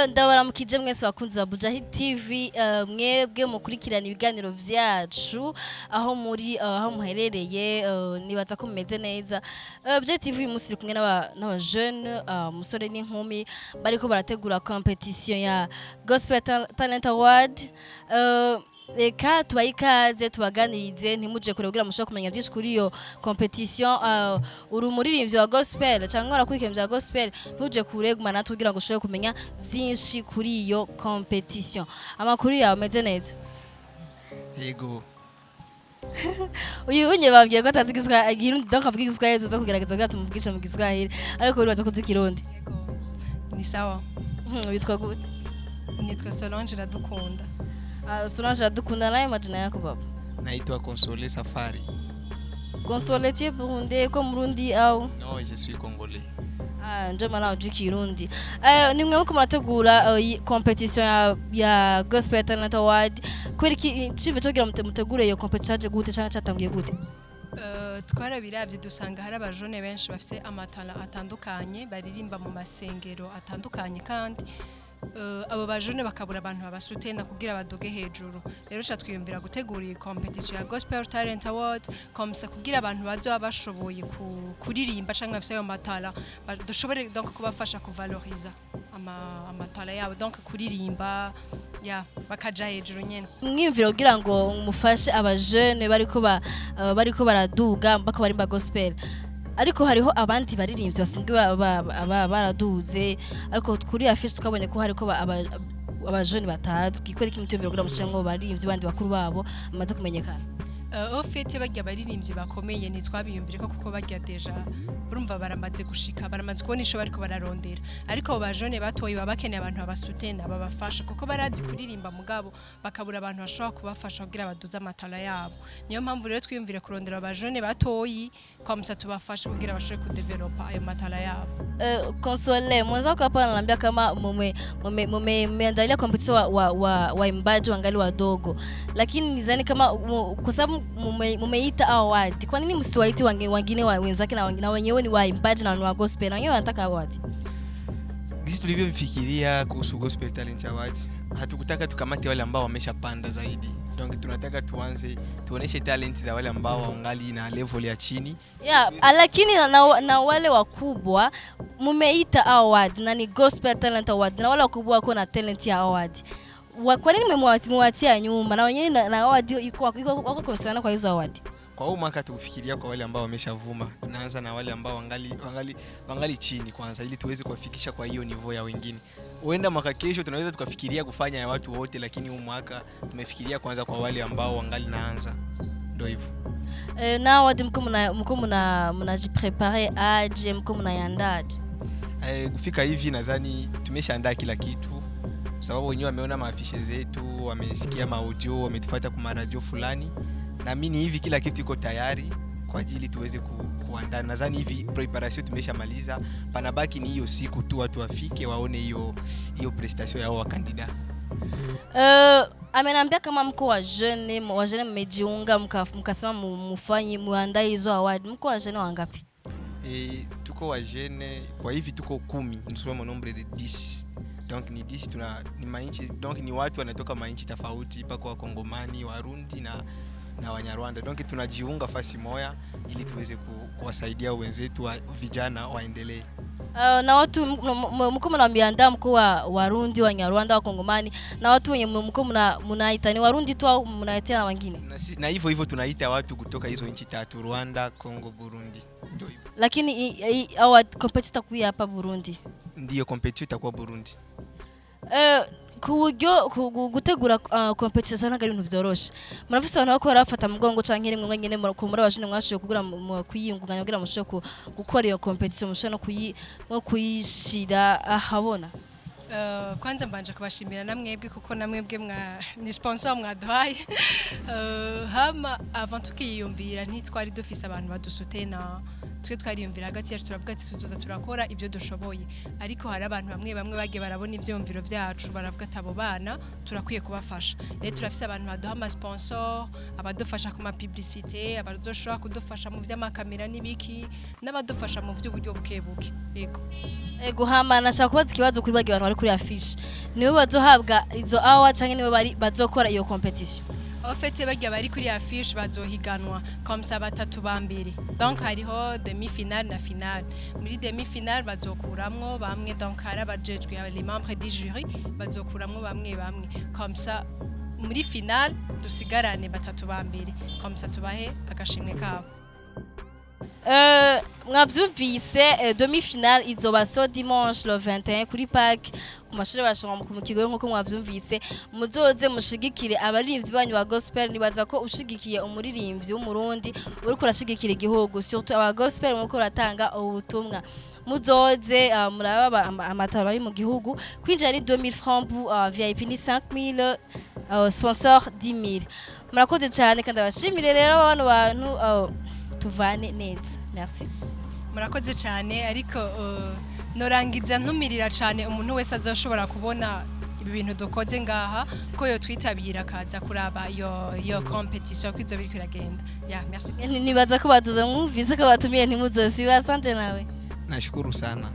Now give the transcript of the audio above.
ndabaramukije mwese bakunzi ba Bujahid TV mwebwe mukurikirana ibiganiro vyacu aho muri aho muherereye nibaza ko mumeze neza. Bujahid TV uyu munsi kumwe n'aba jeune musore n'inkumi bariko barategura competition ya Gospel Talent Award. Reka tubayikaze tubaganirize ntimuje kure kugira mushobora kumenya byinshi kuri iyo competition. Uri umuririmbyi wa gospel cyangwa urakurikira bya gospel, ntuje kure gumana tugira ngo ushobore kumenya byinshi kuri iyo competition. Amakuru yawe ameze neza? Yego. Uyu unye bambwiye ko atazi Igiswahili, igirundi donc avuga Igiswahili uza kugerageza gato muvugisha mu Giswahili ariko uribaza ko Ikirundi. Yego. Ni sawa. Witwa gute? Nitwa Solange Radukunda. Solange Radukunda, naye majina yako baba? Naitwa Console Safari. Console, tu es burundais comme Burundi au? Non, je suis congolais. Ndio maana ujui Kirundi. Ni mwe mko mnategura competition ya Gospel Talent Award. Kweli kimbe cyo gira mutegure iyo competition aje gute cyangwa cyatangiye gute? Twarabiravye dusanga hari abajone benshi bafite amatala atandukanye baririmba mu masengero atandukanye kandi abo bajone bakabura abantu babasutena kugira badoge hejuru. Rero twiyumvira gutegura iyi competition ya Gospel Talent Award komsa kugira abantu bazo bashoboye kuririmba cyangwa bafite ayo matala dushobore donc kubafasha kuvaloriza amatala yabo donc kuririmba ya bakaja hejuru nyene. Mwimvira kugira ngo mufashe abajene bariko baraduga bako barimba gospel. Ariko hariho abandi baririmbyi basinzwe baraduze ariko kuri affiche tukabonye ko hariko abajene batazwi kweli kimwe kugira mucengo baririmbyi bandi bakuru babo amaze kumenyekana. Ofete bajya baririmbyi bakomeye ntitwabiyumvire ko kuko bajya deja urumva baramaze gushika baramaze kubona isho bariko bararondera ariko abo bajone batoyi babakeneye abantu babasutenda babafasha kuko barazi kuririmba mugabo bakabura abantu bashobora kubafasha kugira baduze amatala yabo. Niyo mpamvu rero twiyumvire kurondera abajone batoyi kwamsa tubafasha kugira bashobore kudevelopa ayo matala yabo. Console, mwanzo hapa ananiambia kama mumeandalia competition wa imbaji wangali wadogo, lakini nizani kama kwa sababu mumeita award, kwa nini msiwaiti wengine wenzake na wenyewe ni waimbaji na wa gospel na wenyewe wanataka award? Sisi tulivyofikiria kuhusu Gospel Talent Awards, hatukutaka tukamate wale ambao wameshapanda zaidi. Donc tunataka tuoneshe talent za wale ambao wangali na level ya chini. Yeah, lakini na wale wakubwa mumeita award na ni Gospel Talent Award na wale wakubwa wako na talent ya award. Kwa nini mmemwatia nyuma na wenyewe na award wako konsana kwa hizo award? Kwa hiyo mwaka tukufikiria kwa wale ambao wameshavuma. Tunaanza na wale ambao wangali chini kwanza ili tuweze kuwafikisha kwa hiyo niveau ya wengine. Huenda mwaka kesho tunaweza tukafikiria kufanya ya watu wote, lakini huu mwaka tumefikiria kwanza kwa wale ambao wangali naanza. Ndio hivyo. Na award mko mnajiprepare aje, mko mnayandaje? Kufika hivi nadhani tumeshaandaa kila kitu. Sababu wenyewe wameona maafishe zetu, wamesikia audio, wametufuata kwa radio fulani. Na mimi hivi kila kitu iko tayari kwa ajili tuweze kuandaa. Nadhani hivi preparation tumeshamaliza. Panabaki ni hiyo siku tu watu wafike waone hiyo prestation yao wa kandida. Amenambia kama mko wa jeune mmejiunga mkasema mufanye muandae hizo award. Mko wa jeune wangapi? Tuko wa jeune kwa hivi tuko 10. Nous sommes au nombre de 10. Donc ni 10 ni mainchi, donc ni watu wanatoka mainchi tofauti pako wa Kongomani, Warundi na Wanyarwanda. Donc tunajiunga fasi moja ili tuweze kuwasaidia wenzetu wa vijana waendelee. Na watu mko mnaandaa mko wa Warundi, Wanyarwanda, wa Kongomani na watu wenye mko mnaita ni Warundi tu au mnaitia na wengine? Na hivyo tunaita watu kutoka hizo nchi tatu: Rwanda, Kongo, Burundi. Ndio hivyo. Lakini au competitor kuya hapa Burundi? Ndio competitor itakuwa Burundi. Gutegura competition sana gari ibintu byoroshe. Murafise abantu bako barafata mugongo canke rimwe nyene ku muri abashine mwashoye kugura kwiyungunganya kugira mushoye gukora iyo competition mushoye no kuyishira ahabona. Kwanza mbanje kubashimira namwebwe kuko namwebwe ni sponsor mwaduhaye. Hama avant tukiyumvira ntitwari dufise abantu badusutena. Twe twariyumvira hagati yacu turavuga ati tuzoza turakora ibyo dushoboye, ariko hari abantu bamwe bagiye barabona ivyumviro vyacu baravuga ati abo bana turakwiye kubafasha. Rero turafise abantu baduha ama sponsor, abadufasha ku ma publicité, abazoshobora kudufasha mu vy'amakamera n'ibiki, n'abadufasha mu vy'uburyo bukebuke. Yego. Ego hama nashaka kubaza ikibazo kuri bagi abantu kuri affiche nibo bazohabwa izo awa canke nibo bari bazokora iyo competition ofete bajya bari kuri affiche bazohiganwa comme ça batatu bambere donc hariho demi finale na finale muri demi finale bazokuramwo bamwe donc hari abajejwe les membres du jury bazokuramwo bamwe comme ça muri finale dusigarane batatu bambere comme ça tubahe agashimwe kabo mwavyumvise demi-finale izoba so dimanche le 21 kuri park ku mashuri bashoma mu kigo nkuko mwavyumvise muzoze mushigikire abaririmbyi banyu ba gospel nibaza ko ushigikiye umuririmbyi w'umurundi uri kurashigikira igihugu surtout aba gospel muko ratanga ubutumwa muzoze muraba amataro ari mu gihugu kwinjira ni 2000 francs pour VIP ni 5000 sponsor 10000 murakoze cyane kandi abashimire rero abantu bantu tuvane neza merci murakoze cyane ariko norangiza ntumirira cyane umuntu wese azoshobora kubona ibi bintu dukoze ngaha ko yo twitabira kaza kuraba yo competition kwizo biri kwiragenda merci nibaza ko baduza mwumvise ko batumiye ntimuzosiba asante nawe nashukuru sana